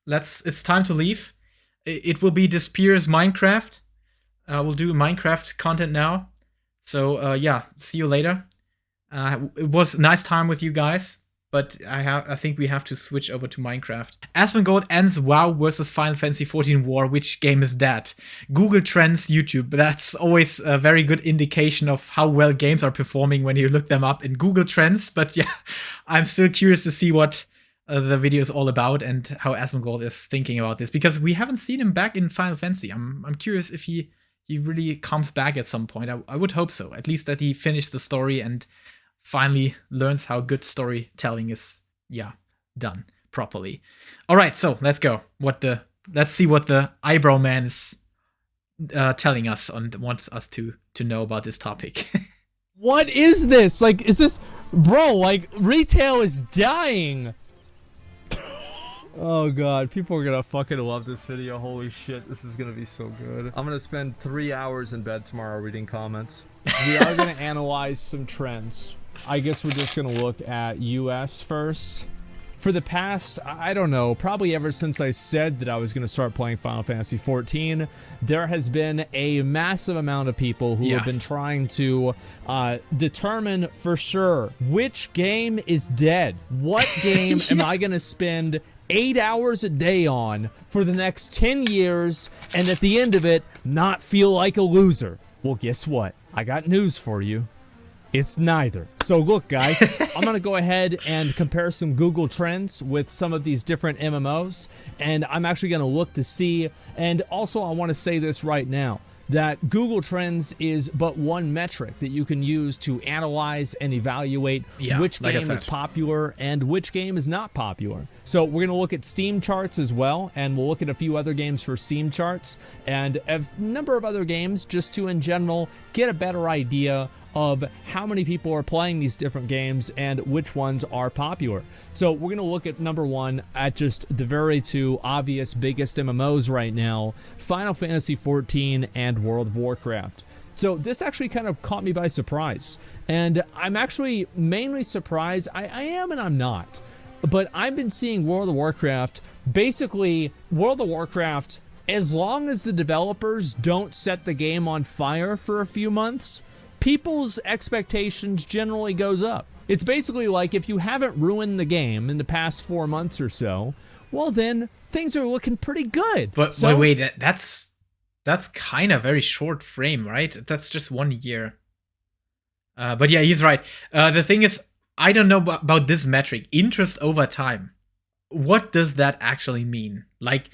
it's time to leave. It will be Desperius Minecraft. We'll do Minecraft content now. So yeah, see you later. It was a nice time with you guys, but I think we have to switch over to Minecraft. Asmongold ends WoW versus Final Fantasy XIV war. Which game is that? Google Trends, YouTube. That's always a very good indication of how well games are performing when you look them up in Google Trends. But yeah, I'm still curious to see what the video is all about and how Asmongold is thinking about this, because we haven't seen him back in Final Fantasy. I'm curious if he really comes back at some point. I would hope so. At least that he finished the story and finally learns how good storytelling is, done properly. All right, so let's go. Let's see what the eyebrow man is telling us and wants us to know about this topic. What is this? Like, is this, bro? Like, retail is dying. Oh god, people are gonna fucking love this video. Holy shit, this is gonna be so good. I'm gonna spend 3 hours in bed tomorrow reading comments. We are gonna analyze some trends. I guess we're just gonna look at US first. For the past, I don't know, probably ever since I said that I was gonna start playing Final Fantasy XIV, there has been a massive amount of people who have been trying to determine for sure which game is dead. What game am I gonna spend 8 hours a day on for the next 10 years, and at the end of it, not feel like a loser? Well, guess what? I got news for you. It's neither. So look, guys, I'm going to go ahead and compare some Google Trends with some of these different MMOs, and I'm actually going to look to see, and also I want to say this right now, that Google Trends is but one metric that you can use to analyze and evaluate which game is popular and which game is not popular. So we're going to look at Steam charts as well, and we'll look at a few other games for Steam charts, and a number of other games just to, in general, get a better idea of how many people are playing these different games and which ones are popular. So we're going to look at number one at just the very two obvious biggest MMOs right now, Final Fantasy XIV and World of Warcraft. So this actually kind of caught me by surprise. And I'm actually mainly surprised. I am and I'm not. But I've been seeing World of Warcraft, basically World of Warcraft, as long as the developers don't set the game on fire for a few months, people's expectations generally goes up. It's basically like if you haven't ruined the game in the past 4 months or so, well then things are looking pretty good. But wait, that's kind of very short frame, right? That's just 1 year. But yeah, he's right. The thing is, I don't know about this metric, interest over time. What does that actually mean? Like,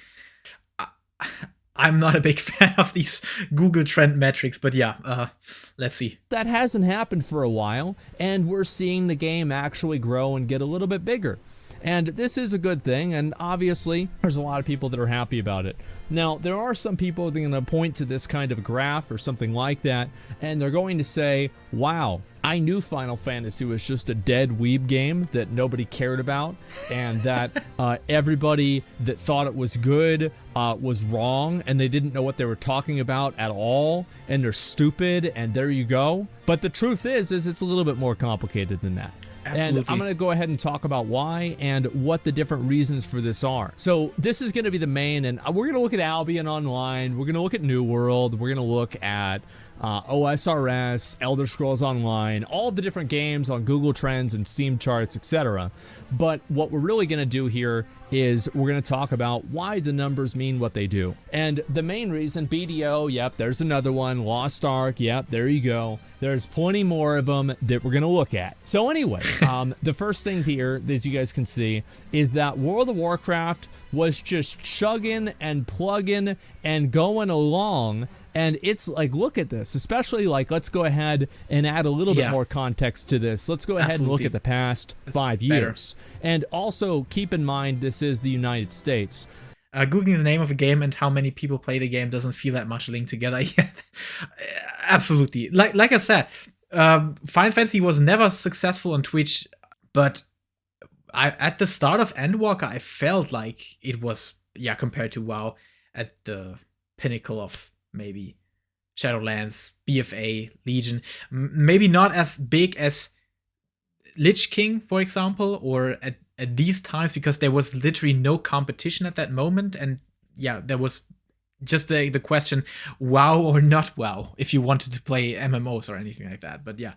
I'm not a big fan of these Google Trend metrics, but yeah, let's see. That hasn't happened for a while, and we're seeing the game actually grow and get a little bit bigger. And this is a good thing, and obviously, there's a lot of people that are happy about it. Now, there are some people that are going to point to this kind of graph or something like that, and they're going to say, wow, I knew Final Fantasy was just a dead weeb game that nobody cared about, and that everybody that thought it was good was wrong, and they didn't know what they were talking about at all, and they're stupid, and there you go. But the truth is it's a little bit more complicated than that. Absolutely. And I'm going to go ahead and talk about why and what the different reasons for this are. So this is going to be the main, and we're going to look at Albion Online, we're going to look at New World, we're going to look at OSRS, Elder Scrolls Online, all the different games on Google Trends and Steam charts, etc. But what we're really going to do here is we're going to talk about why the numbers mean what they do. And the main reason, BDO, yep, there's another one. Lost Ark, yep, there you go. There's plenty more of them that we're going to look at. So anyway, the first thing here, as you guys can see, is that World of Warcraft was just chugging and plugging and going along. And it's like, look at this, especially like, let's go ahead and add a little bit more context to this. Let's go ahead and look at the past 5 years. And also keep in mind, this is the United States. Googling the name of a game and how many people play the game doesn't feel that much linked together yet. Absolutely. Like I said, Final Fantasy was never successful on Twitch, but at the start of Endwalker, I felt like it was, compared to WoW, at the pinnacle of maybe Shadowlands, BFA, Legion. Maybe not as big as Lich King, for example, or at these times because there was literally no competition at that moment, and yeah, there was just the question, WoW or not WoW, if you wanted to play MMOs or anything like that. But yeah,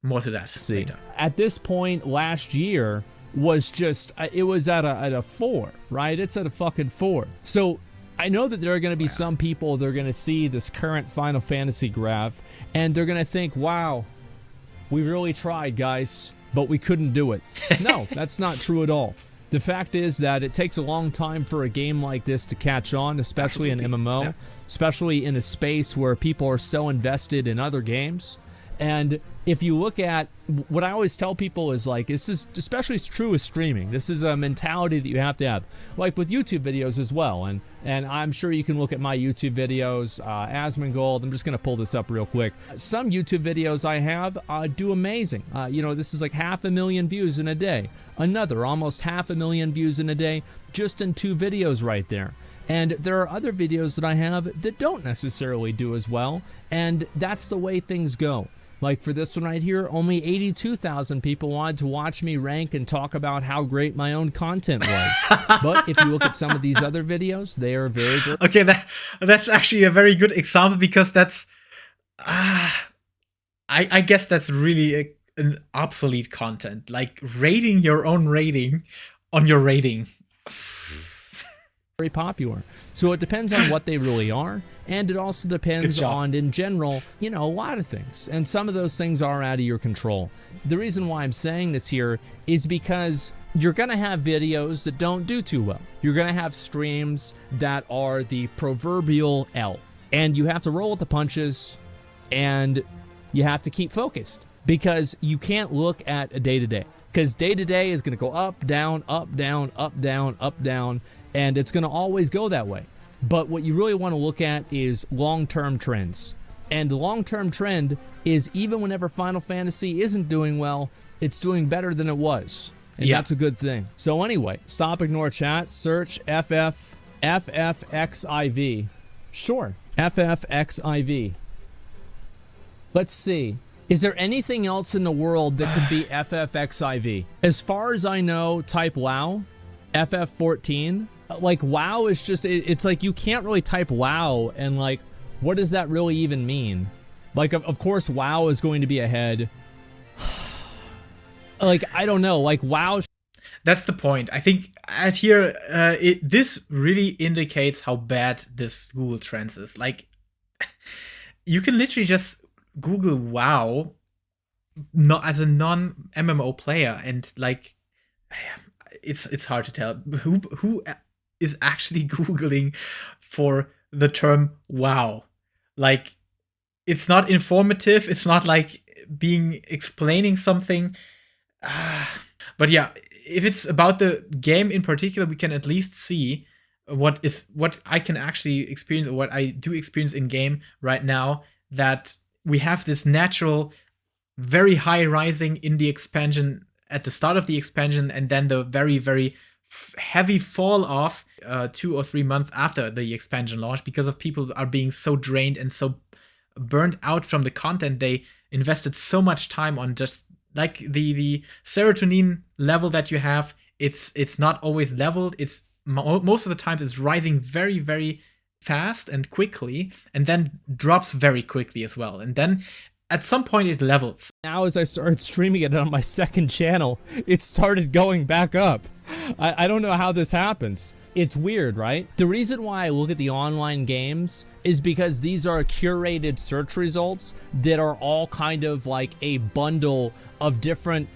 more to that later. At this point last year was just, it was at a 4, right? It's at a fucking 4. So I know that there are going to be some people that are going to see this current Final Fantasy graph and they're going to think, wow, we really tried, guys, but we couldn't do it. No, that's not true at all. The fact is that it takes a long time for a game like this to catch on, especially an MMO, especially in a space where people are so invested in other games. And if you look at what I always tell people is like, this is especially true with streaming. This is a mentality that you have to have, like with YouTube videos as well. And I'm sure you can look at my YouTube videos, Asmongold. I'm just going to pull this up real quick. Some YouTube videos I have do amazing. You know, this is like 500,000 views in a day. Another almost 500,000 views in a day just in 2 videos right there. And there are other videos that I have that don't necessarily do as well. And that's the way things go. Like for this one right here, only 82,000 people wanted to watch me rank and talk about how great my own content was. But if you look at some of these other videos, they are very good. Okay, that's actually a very good example because that's, I guess that's really an obsolete content. Like rating your own rating on your rating. Very popular. So it depends on what they really are, and it also depends on, in general, you know, a lot of things. And some of those things are out of your control. The reason why I'm saying this here is because you're going to have videos that don't do too well. You're going to have streams that are the proverbial L. And you have to roll with the punches, and you have to keep focused. Because you can't look at a day-to-day. Because day-to-day is going to go up, down, up, down, up, down, up, down. And it's going to always go that way. But what you really want to look at is long-term trends. And the long-term trend is even whenever Final Fantasy isn't doing well, it's doing better than it was. And that's a good thing. So anyway, stop, ignore chat, search FFXIV. Sure, FFXIV. Let's see. Is there anything else in the world that could be FFXIV? As far as I know, type WoW, FF14. Like, WoW is just, it's like you can't really type WoW and, like, what does that really even mean? Like, of course, WoW is going to be ahead. Like, I don't know. Like, WoW... That's the point. I think at here, this really indicates how bad this Google Trends is. Like, you can literally just Google WoW not as a non-MMO player, and, like, it's hard to tell who is actually Googling for the term WoW. Like, it's not informative. It's not like explaining something. But yeah, if it's about the game in particular, we can at least see what I can actually experience, or what I do experience in game right now, that we have this natural, very high rising in the expansion at the start of the expansion, and then the very, very heavy fall off 2 or 3 months after the expansion launch, because of people are being so drained and so burned out from the content. They invested so much time on just like the serotonin level that you have. It's not always leveled. It's most of the time it's rising very, very fast and quickly, and then drops very quickly as well. And then at some point it levels. Now as I started streaming it on my second channel, it started going back up. I don't know how this happens. It's weird, right? The reason why I look at the online games is because these are curated search results that are all kind of like a bundle of different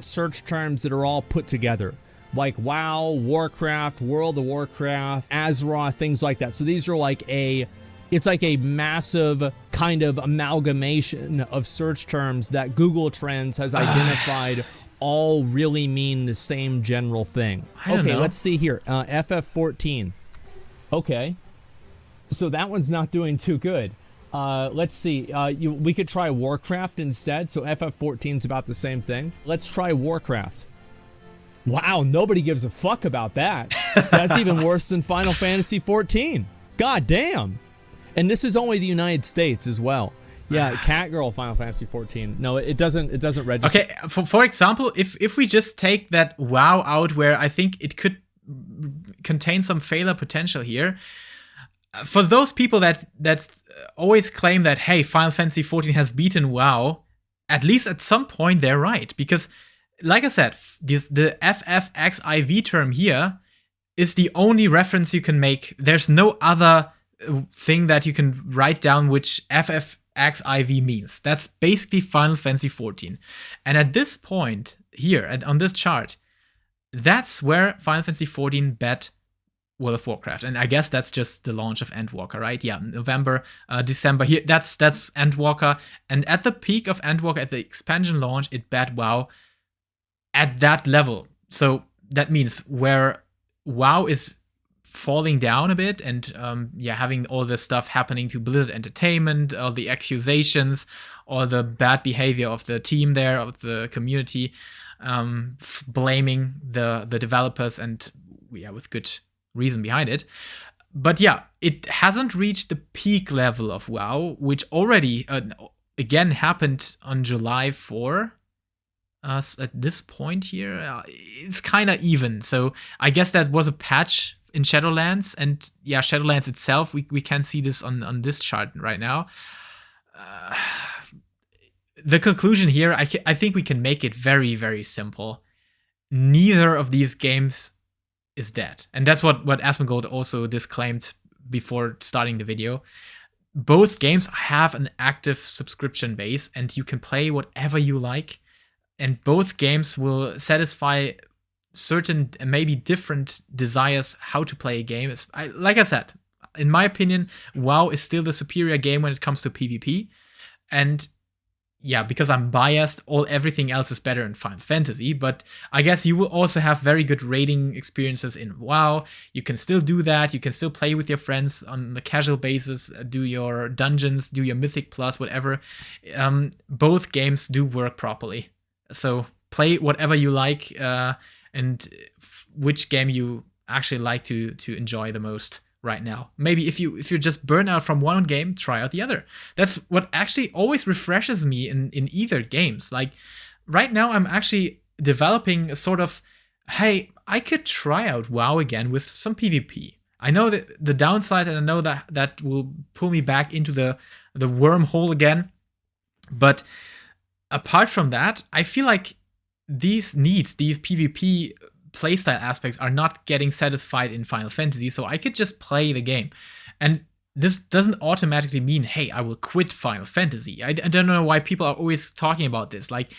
search terms that are all put together. Like WoW, Warcraft, World of Warcraft, Azeroth, things like that. So these are like it's like a massive kind of amalgamation of search terms that Google Trends has identified all really mean the same general thing. Okay, let's see here. FF14. Okay. So that one's not doing too good. Let's see. We could try Warcraft instead. So FF14 is about the same thing. Let's try Warcraft. Wow, nobody gives a fuck about that. That's even worse than Final Fantasy XIV. God damn. And this is only the United States as well. Yeah, Catgirl Final Fantasy XIV. No, it doesn't register. Okay, for example, if we just take that WoW out, where I think it could contain some failure potential here, for those people that always claim that, hey, Final Fantasy XIV has beaten WoW, at least at some point they're right, because like I said, the FFXIV term here is the only reference you can make. There's no other thing that you can write down which FFXIV means. That's basically Final Fantasy XIV. And at this point here, on this chart, that's where Final Fantasy XIV bet World of Warcraft. And I guess that's just the launch of Endwalker, right? Yeah, November, December. Here, that's Endwalker. And at the peak of Endwalker, at the expansion launch, it bet WoW at that level. So that means where WoW is falling down a bit and having all this stuff happening to Blizzard Entertainment, all the accusations, all the bad behavior of the team there, of the community, blaming the developers, and with good reason behind it. But yeah, it hasn't reached the peak level of WoW, which already again happened on July 4. At this point here, it's kind of even. So I guess that was a patch in Shadowlands, and yeah, Shadowlands itself, we can see this on this chart right now. The conclusion here, I think we can make it very, very simple. Neither of these games is dead, and that's what Asmongold also disclaimed before starting the video. Both games have an active subscription base, and you can play whatever you like. And both games will satisfy certain, maybe different desires how to play a game. Like I said, in my opinion, WoW is still the superior game when it comes to PvP. And yeah, because I'm biased, everything else is better in Final Fantasy. But I guess you will also have very good raiding experiences in WoW. You can still do that. You can still play with your friends on a casual basis, do your dungeons, do your Mythic Plus, whatever. Both games do work properly. So play whatever you like, and which game you actually like to enjoy the most right now. Maybe if you're just burnt out from one game, try out the other. That's what actually always refreshes me in either games. Like right now, I'm actually developing a sort of, hey, I could try out WoW again with some PvP. I know that the downside, and I know that will pull me back into the wormhole again, but apart from that, I feel like these PvP playstyle aspects are not getting satisfied in Final Fantasy, so I could just play the game. And this doesn't automatically mean, hey, I will quit Final Fantasy. I don't know why people are always talking about this. Like,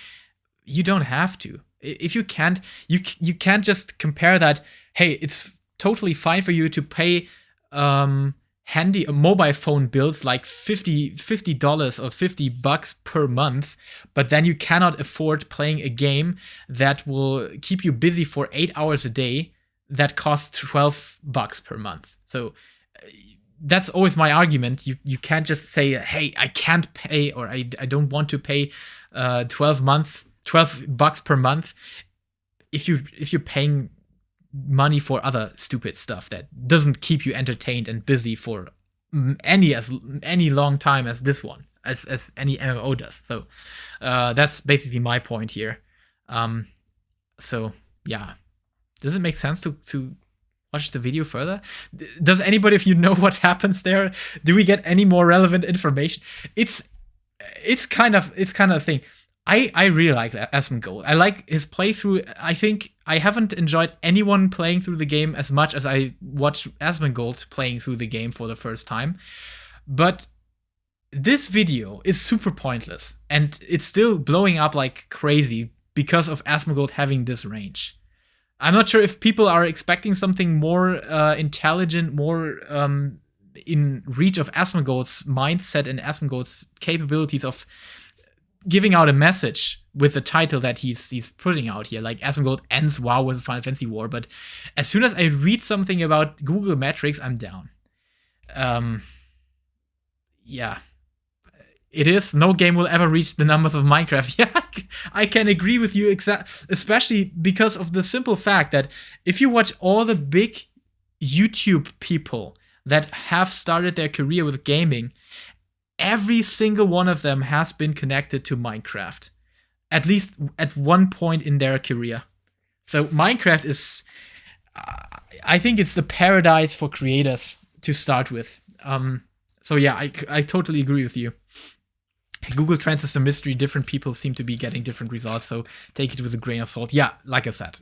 you don't have to. If you can't, you can't just compare that, hey, it's totally fine for you to pay handy mobile phone bills like $50 or $50 per month, but then you cannot afford playing a game that will keep you busy for 8 hours a day that costs $12 per month. So that's always my argument. You can't just say, hey, I can't pay, or I don't want to pay $12 per month if you're paying money for other stupid stuff that doesn't keep you entertained and busy for any long time as this one, as any MMO does. So that's basically my point here. So yeah, does it make sense to watch the video further? Does anybody of you know what happens there? Do we get any more relevant information? It's kind of a thing. I really like Asmongold. I like his playthrough. I think I haven't enjoyed anyone playing through the game as much as I watched Asmongold playing through the game for the first time. But this video is super pointless, and it's still blowing up like crazy because of Asmongold having this range. I'm not sure if people are expecting something more intelligent, more in reach of Asmongold's mindset and Asmongold's capabilities of giving out a message with the title that he's putting out here. Like, Asmongold ends WoW with Final Fantasy War, but as soon as I read something about Google metrics, I'm down. Yeah. It is. No game will ever reach the numbers of Minecraft. Yeah, I can agree with you, especially because of the simple fact that if you watch all the big YouTube people that have started their career with gaming, every single one of them has been connected to Minecraft, at least at one point in their career. So Minecraft is, I think it's the paradise for creators to start with. So yeah, I totally agree with you. Google Trends is a mystery. Different people seem to be getting different results, so take it with a grain of salt. Yeah, like I said,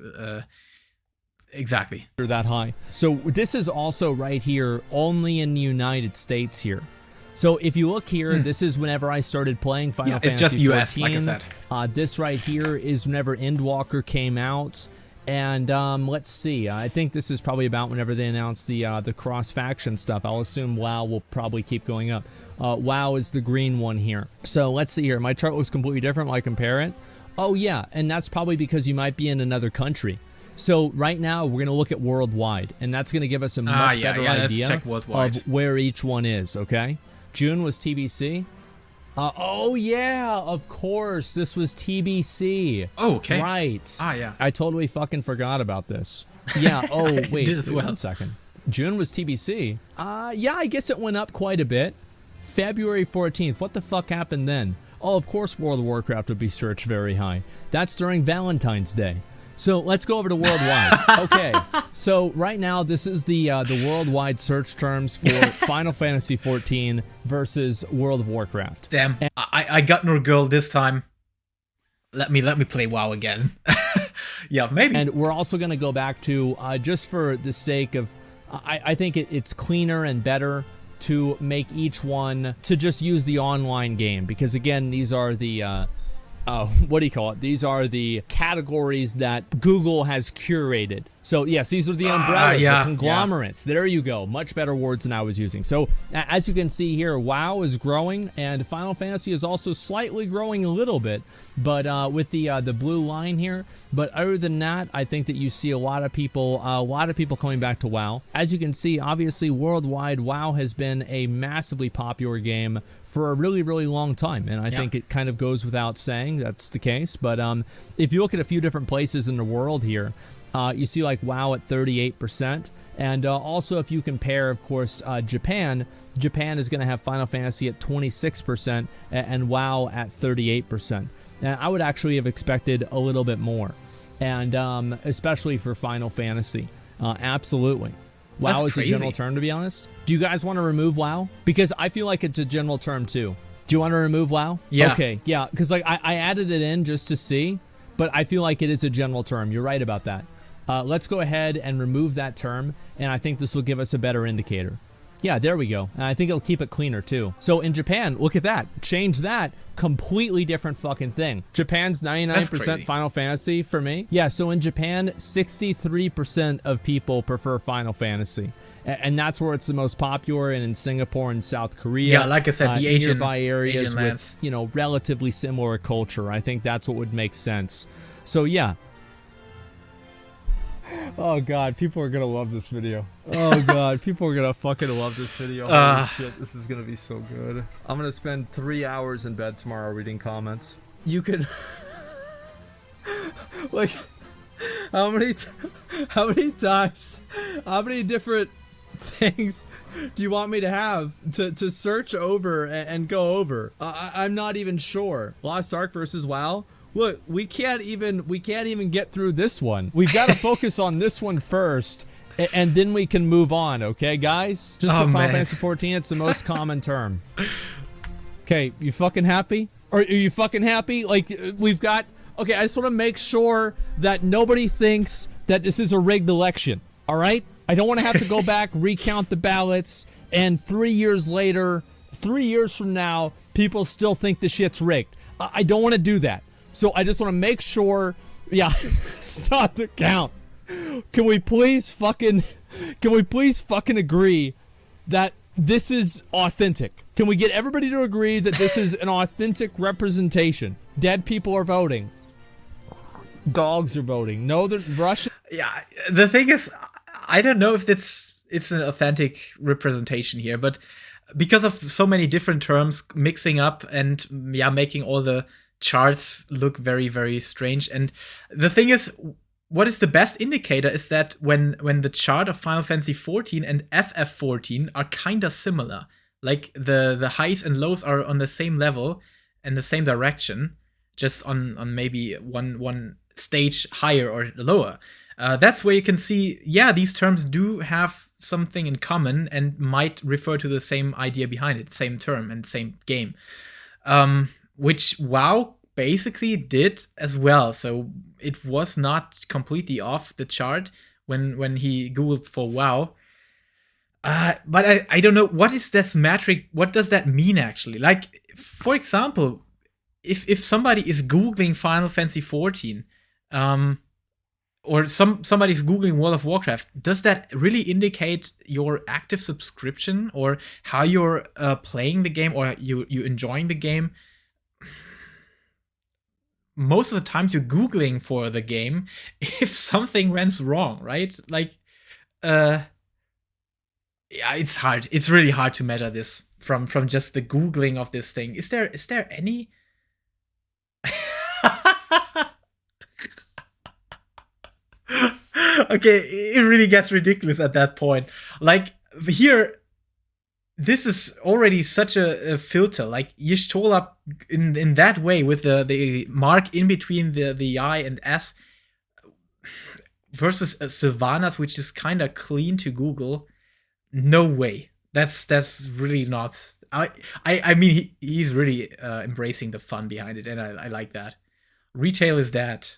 exactly. That high. So this is also right here, only in the United States here. So if you look here, this is whenever I started playing Final Fantasy XIV. It's just US, like I said. This right here is whenever Endwalker came out. And let's see, I think this is probably about whenever they announced the cross-faction stuff. I'll assume WoW will probably keep going up. WoW is the green one here. So let's see here. My chart looks completely different when I compare it. Oh yeah, and that's probably because you might be in another country. So right now we're going to look at worldwide, and that's going to give us a much better idea of where each one is, okay? June was TBC. Oh yeah, of course, this was TBC. Oh, okay. Right. Yeah. I totally fucking forgot about this. Yeah, oh wait, did as well. 1 second. June was TBC. Yeah, I guess it went up quite a bit. February 14th, what the fuck happened then? Oh, of course World of Warcraft would be searched very high. That's during Valentine's Day. So let's go over to worldwide. Okay, so right now this is the worldwide search terms for Final Fantasy XIV versus World of Warcraft. Damn, I got no girl this time. Let me play WoW again. Yeah, maybe. And we're also going to go back to, just for the sake of, I think it's cleaner and better to make each one to just use the online game, because again, these are the what do you call it? These are the categories that Google has curated. So yes, these are the umbrellas, the conglomerates. There you go. Much better words than I was using. So as you can see here, WoW is growing, and Final Fantasy is also slightly growing a little bit, but with the blue line here. But other than that, I think that you see a lot of people coming back to WoW. As you can see, obviously worldwide, WoW has been a massively popular game for a really, really long time, and I think it kind of goes without saying that's the case. But if you look at a few different places in the world here, you see like WoW at 38%, and also if you compare, of course, Japan is going to have Final Fantasy at 26% and WoW at 38%. And I would actually have expected a little bit more, and especially for Final Fantasy, absolutely. WoW is a general term, to be honest. Do you guys want to remove WoW? Because I feel like it's a general term too. Do you want to remove WoW? Yeah. Okay, yeah, because like I added it in just to see, but I feel like it is a general term. You're right about that. Let's go ahead and remove that term, and I think this will give us a better indicator. Yeah, there we go. And I think it'll keep it cleaner too. So in Japan, look at that. Change that. Completely different fucking thing. Japan's 99% Final Fantasy for me. Yeah, so in Japan, 63% of people prefer Final Fantasy. And that's where it's the most popular, and in Singapore and South Korea. Yeah, like I said, the Asian nearby areas Asian with, you know, relatively similar culture. I think that's what would make sense. So yeah. Oh god, people are gonna love this video. Oh god, people are gonna fucking love this video. Holy shit, this is gonna be so good. I'm gonna spend 3 hours in bed tomorrow reading comments. You could like how many times, how many different things do you want me to have to search over and go over? I'm not even sure. Lost Ark versus WoW. Look, we can't even get through this one. We've got to focus on this one first, and then we can move on, okay, guys? Just for Final Fantasy XIV, it's the most common term. Okay, you fucking happy? Or are you fucking happy? Like, we've got... Okay, I just want to make sure that nobody thinks that this is a rigged election, all right? I don't want to have to go back, recount the ballots, and 3 years later, 3 years from now, people still think the shit's rigged. I don't want to do that. So I just want to make sure, yeah, stop the count. Can we please fucking agree that this is authentic? Can we get everybody to agree that this is an authentic representation? Dead people are voting. Dogs are voting. No, the Russian. Yeah, the thing is, I don't know if it's an authentic representation here, but because of so many different terms mixing up and making all the charts look very, very strange. And the thing is, what is the best indicator is that when the chart of Final Fantasy XIV and FF14 are kind of similar. Like the highs and lows are on the same level and the same direction, just on maybe one stage higher or lower. That's where you can see, yeah, these terms do have something in common and might refer to the same idea behind it, same term and same game. Which WoW basically did as well. So it was not completely off the chart when he Googled for WoW. But I don't know, what is this metric? What does that mean actually? Like, for example, if somebody is Googling Final Fantasy XIV, or somebody's Googling World of Warcraft, does that really indicate your active subscription or how you're playing the game or you enjoying the game? Most of the time you're Googling for the game if something went wrong, right? Like, yeah, it's hard. It's really hard to measure this from just the Googling of this thing. Is there any? Okay, it really gets ridiculous at that point. Like, here, this is already such a filter. Like, Y'shtola in that way with the mark in between the I and S versus Sylvanas, which is kind of clean to Google. No way. That's really not. I mean, he's really embracing the fun behind it, and I like that. Retail is that.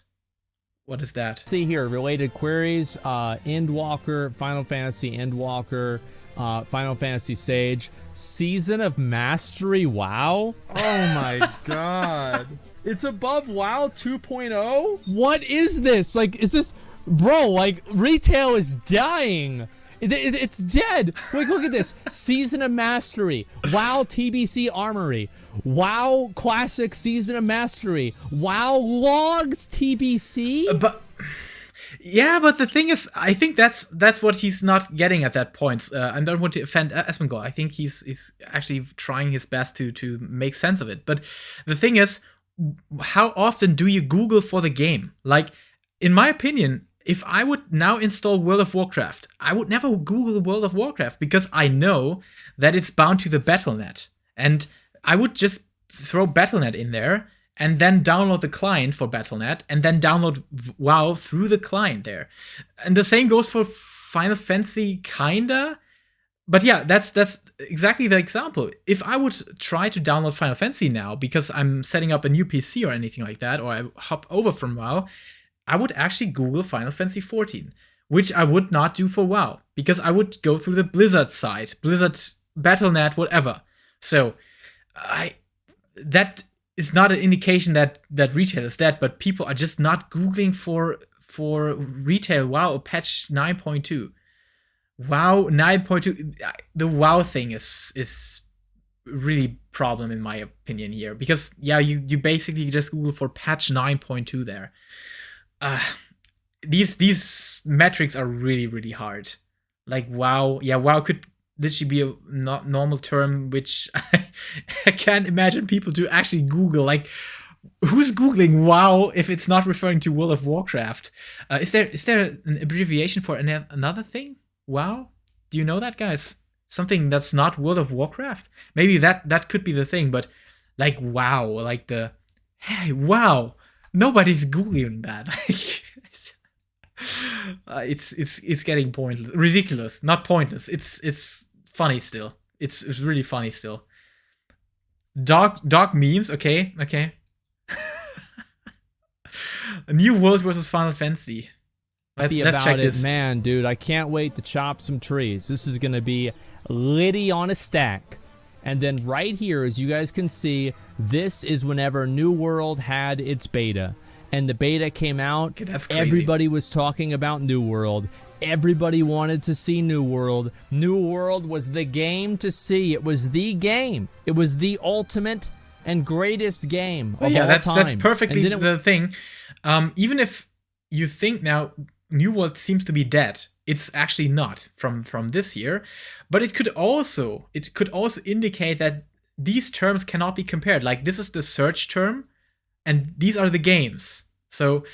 What is that? See here, related queries, Endwalker, Final Fantasy Endwalker, Final Fantasy Sage, Season of Mastery WoW. Oh my god. It's above WoW 2.0? What is this? Like, is this... Bro, like, retail is dying. It's dead. Like, look at this. Season of Mastery. WoW TBC Armory. WoW Classic Season of Mastery. WoW Logs TBC. But the thing is, I think that's what he's not getting at that point. I don't want to offend Asmongold. I think he's actually trying his best to make sense of it. But the thing is, how often do you Google for the game? Like, in my opinion, if I would now install World of Warcraft, I would never Google World of Warcraft because I know that it's bound to the Battle.net. And I would just throw Battle.net in there and then download the client for Battle.net and then download WoW through the client there. And the same goes for Final Fantasy, kinda. But yeah, that's exactly the example. If I would try to download Final Fantasy now because I'm setting up a new PC or anything like that, or I hop over from WoW, I would actually Google Final Fantasy XIV, which I would not do for WoW, because I would go through the Blizzard site, Blizzard Battle.net, whatever. So, that is not an indication that retail is dead, but people are just not Googling for retail. WoW patch 9.2. WoW 9.2. The WoW thing is really problem in my opinion here, because yeah, you basically just Google for patch 9.2 there. These metrics are really, really hard. Like WoW, yeah, WoW could literally be a not normal term, which I can't imagine people to actually Google. Like, who's Googling WoW if it's not referring to World of Warcraft? Is there an abbreviation for another thing? WoW? Do you know that, guys? Something that's not World of Warcraft? Maybe that could be the thing, but like WoW, like the hey WoW. Nobody's Googling that. It's getting pointless, ridiculous, not pointless. It's funny still. It's really funny still. Dog memes, okay. A new world versus Final Fantasy. Let's check this. Man, dude, I can't wait to chop some trees. This is gonna be litty on a stack. And then right here, as you guys can see, this is whenever New World had its beta. And the beta came out, everybody was talking about New World. Everybody wanted to see New World. New World was the game to see. It was the game. It was the ultimate and greatest game of all time. That's perfectly the thing. Even if you think now New World seems to be dead, it's actually not from this year. But it could also indicate that these terms cannot be compared. Like, this is the search term, and these are the games. So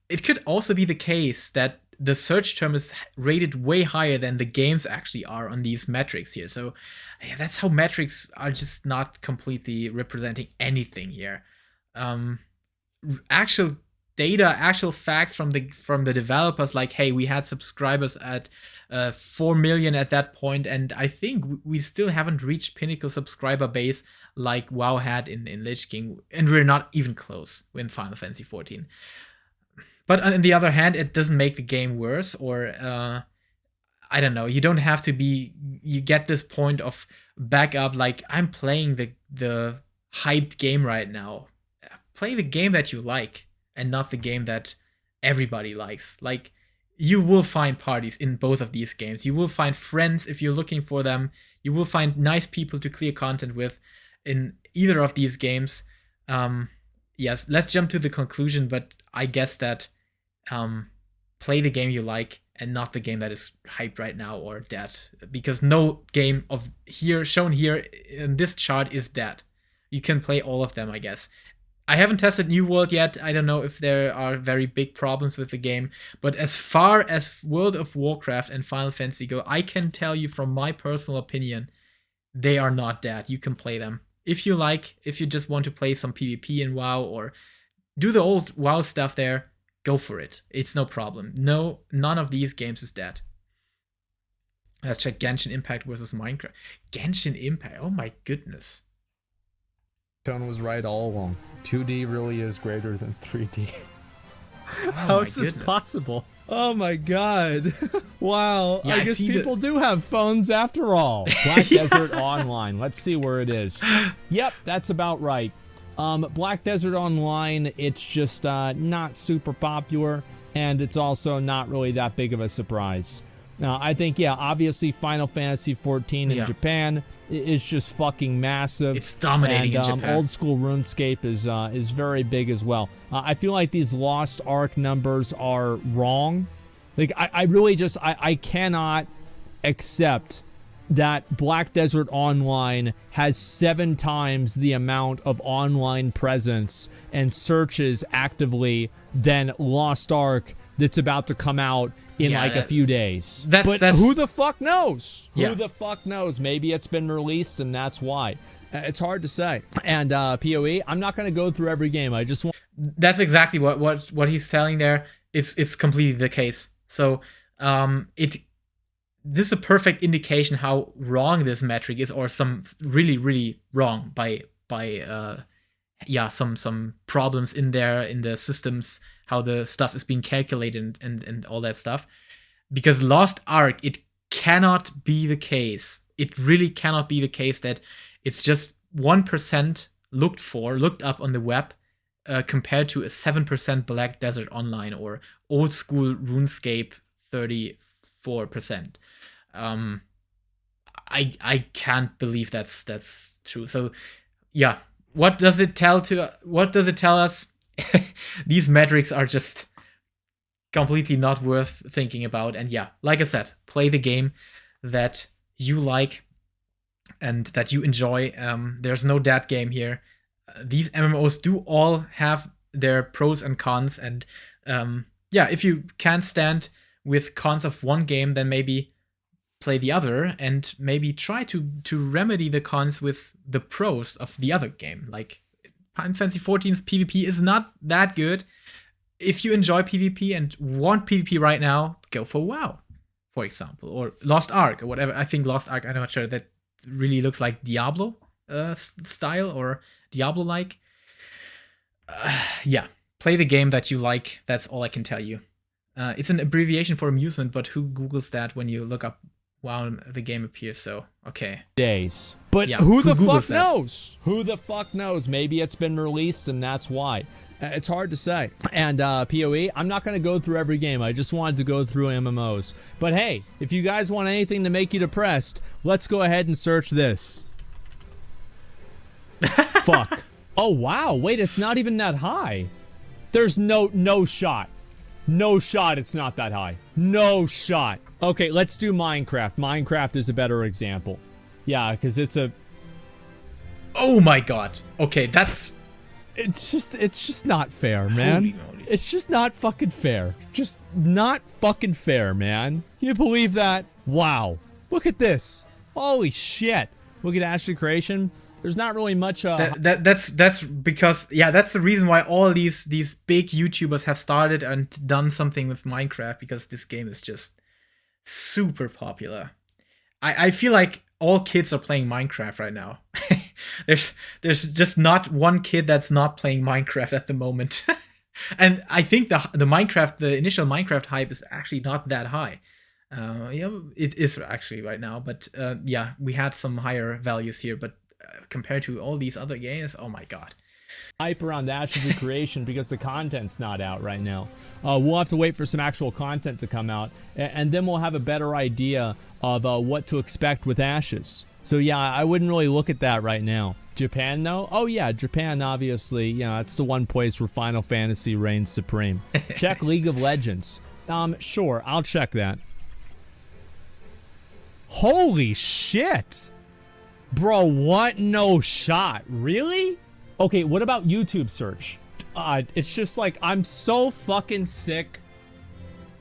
it could also be the case that the search term is rated way higher than the games actually are on these metrics here. So yeah, that's how metrics are just not completely representing anything here. Actual data, actual facts from the developers, like, hey, we had subscribers at 4 million at that point, and I think we still haven't reached pinnacle subscriber base like WoW had in Lich King, and we're not even close in Final Fantasy XIV. But on the other hand, it doesn't make the game worse, or I don't know. You don't have to be. You get this point of backup, like, I'm playing the hyped game right now. Play the game that you like, and not the game that everybody likes. Like, you will find parties in both of these games. You will find friends if you're looking for them. You will find nice people to clear content with in either of these games. Yes, let's jump to the conclusion, but I guess that play the game you like and not the game that is hyped right now or dead. Because no game of here shown here in this chart is dead. You can play all of them, I guess. I haven't tested New World yet. I don't know if there are very big problems with the game. But as far as World of Warcraft and Final Fantasy go, I can tell you from my personal opinion, they are not dead. You can play them. If you like, if you just want to play some PvP in WoW or do the old WoW stuff there, go for it. It's no problem. No, none of these games is dead. Let's check Genshin Impact versus Minecraft. Genshin Impact, oh my goodness. Tone was right all along. 2D really is greater than 3D. Oh, how is this possible? Oh my god. Wow. Yeah, I guess people do have phones after all. Black Desert Online. Let's see where it is. Yep, that's about right. Black Desert Online, it's just not super popular, and it's also not really that big of a surprise. Now, I think, yeah, obviously Final Fantasy XIV in Japan is just fucking massive. It's dominating in Japan. Old school RuneScape is very big as well. I feel like these Lost Ark numbers are wrong. Like, I really just, I cannot accept that Black Desert Online has 7 times the amount of online presence and searches actively than Lost Ark that's about to come out in like a few days. But who the fuck knows? Who the fuck knows? Maybe it's been released and that's why. It's hard to say. And PoE, I'm not going to go through every game. I just want... That's exactly what he's telling there. It's completely the case. So this is a perfect indication how wrong this metric is, or some really, really wrong by some problems in there in the systems, how the stuff is being calculated and all that stuff. Because Lost Ark, it cannot be the case. It really cannot be the case that it's just 1% looked up on the web compared to a 7% Black Desert Online or old school RuneScape 34%. I can't believe that's true. So yeah, what does it tell us? These metrics are just completely not worth thinking about. And yeah, like I said, play the game that you like and that you enjoy. There's no dead game here. These MMOs do all have their pros and cons, and if you can't stand with cons of one game, then maybe play the other and maybe try to remedy the cons with the pros of the other game. Like Final Fantasy XIV's PvP is not that good. If you enjoy PvP and want PvP right now, go for WoW, for example, or Lost Ark or whatever. I think Lost Ark, I'm not sure, that really looks like Diablo style or Diablo-like. Play the game that you like. That's all I can tell you. It's an abbreviation for amusement, but who Googles that when you look up WoW and the game appears? So, okay. Days. But who the fuck knows? Who the fuck knows? Maybe it's been released and that's why. It's hard to say. And PoE, I'm not going to go through every game. I just wanted to go through MMOs. But hey, if you guys want anything to make you depressed, let's go ahead and search this. Fuck. Oh, wow. Wait, it's not even that high. There's no shot. No shot it's not that high. No shot. Okay, let's do Minecraft. Minecraft is a better example. Yeah, because it's a... Oh my god. Okay, that's... It's just not fair, man. Holy moly. It's just not fucking fair. Just not fucking fair, man. Can you believe that? Wow. Look at this. Holy shit. Look at Ashley Creation. There's not really much. That's because that's the reason why all these big YouTubers have started and done something with Minecraft, because this game is just super popular. I feel like all kids are playing Minecraft right now. there's just not one kid that's not playing Minecraft at the moment. And I think the initial Minecraft hype is actually not that high. It is actually right now, but we had some higher values here, but compared to all these other games, oh my god. Hype around Ashes of Creation because the content's not out right now. We'll have to wait for some actual content to come out, and then we'll have a better idea of what to expect with Ashes. So yeah, I wouldn't really look at that right now. Japan though? Oh yeah, Japan obviously, it's the one place where Final Fantasy reigns supreme. Check League of Legends. Sure, I'll check that. Holy shit! Bro, what? No shot. Really? Okay, what about YouTube search? It's just like, I'm so fucking sick.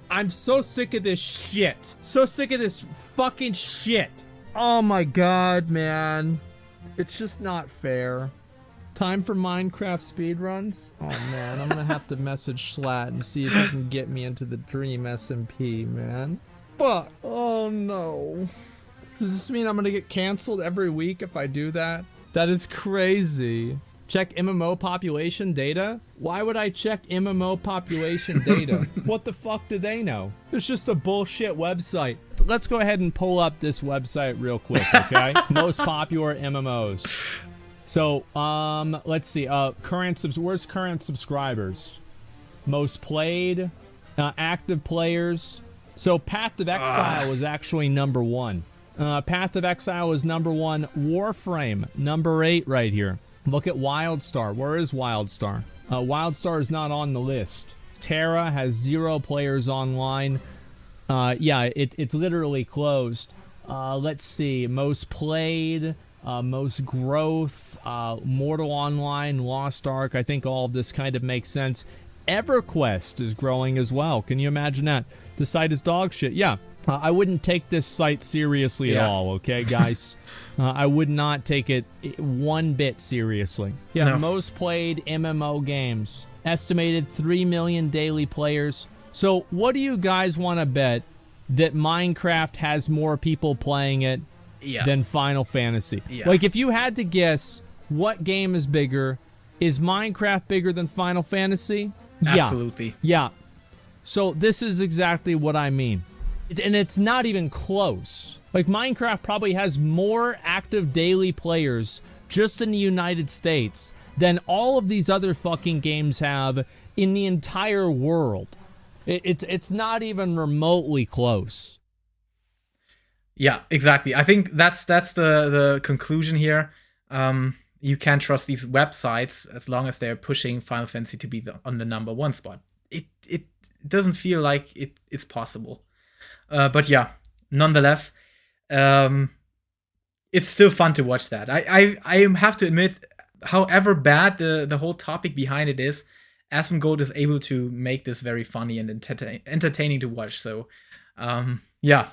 I'm so sick of this shit. So sick of this fucking shit. Oh my god, man. It's just not fair. Time for Minecraft speedruns? Oh man, I'm gonna have to message Slat and see if he can get me into the Dream SMP, man. Fuck. Oh no. Does this mean I'm gonna get canceled every week if I do that? That is crazy. Check MMO population data? Why would I check MMO population data? What the fuck do they know? It's just a bullshit website. Let's go ahead and pull up this website real quick, okay? Most popular MMOs. So, let's see. Where's current subscribers? Most played, active players. So Path of Exile was actually number 1. Path of Exile is number 1. Warframe, number 8 right here. Look at WildStar. Where is WildStar? WildStar is not on the list. Terra has 0 players online. It's literally closed. Let's see. Most played, most growth, Mortal Online, Lost Ark. I think all of this kind of makes sense. EverQuest is growing as well. Can you imagine that? The site is dog shit. Yeah. I wouldn't take this site seriously at all, okay, guys? I would not take it one bit seriously. Yeah, no. Most played MMO games. Estimated 3 million daily players. So what do you guys want to bet that Minecraft has more people playing it than Final Fantasy? Yeah. Like, if you had to guess what game is bigger, is Minecraft bigger than Final Fantasy? Absolutely. Yeah. So this is exactly what I mean. And it's not even close. Like, Minecraft probably has more active daily players just in the United States than all of these other fucking games have in the entire world. It's not even remotely close. Yeah, exactly. I think that's the conclusion here. You can't trust these websites as long as they're pushing Final Fantasy to be on the number 1 spot. It doesn't feel like it's possible. But yeah, nonetheless, it's still fun to watch that. I have to admit, however bad the whole topic behind it is, Asmongold is able to make this very funny and entertaining to watch. So, yeah,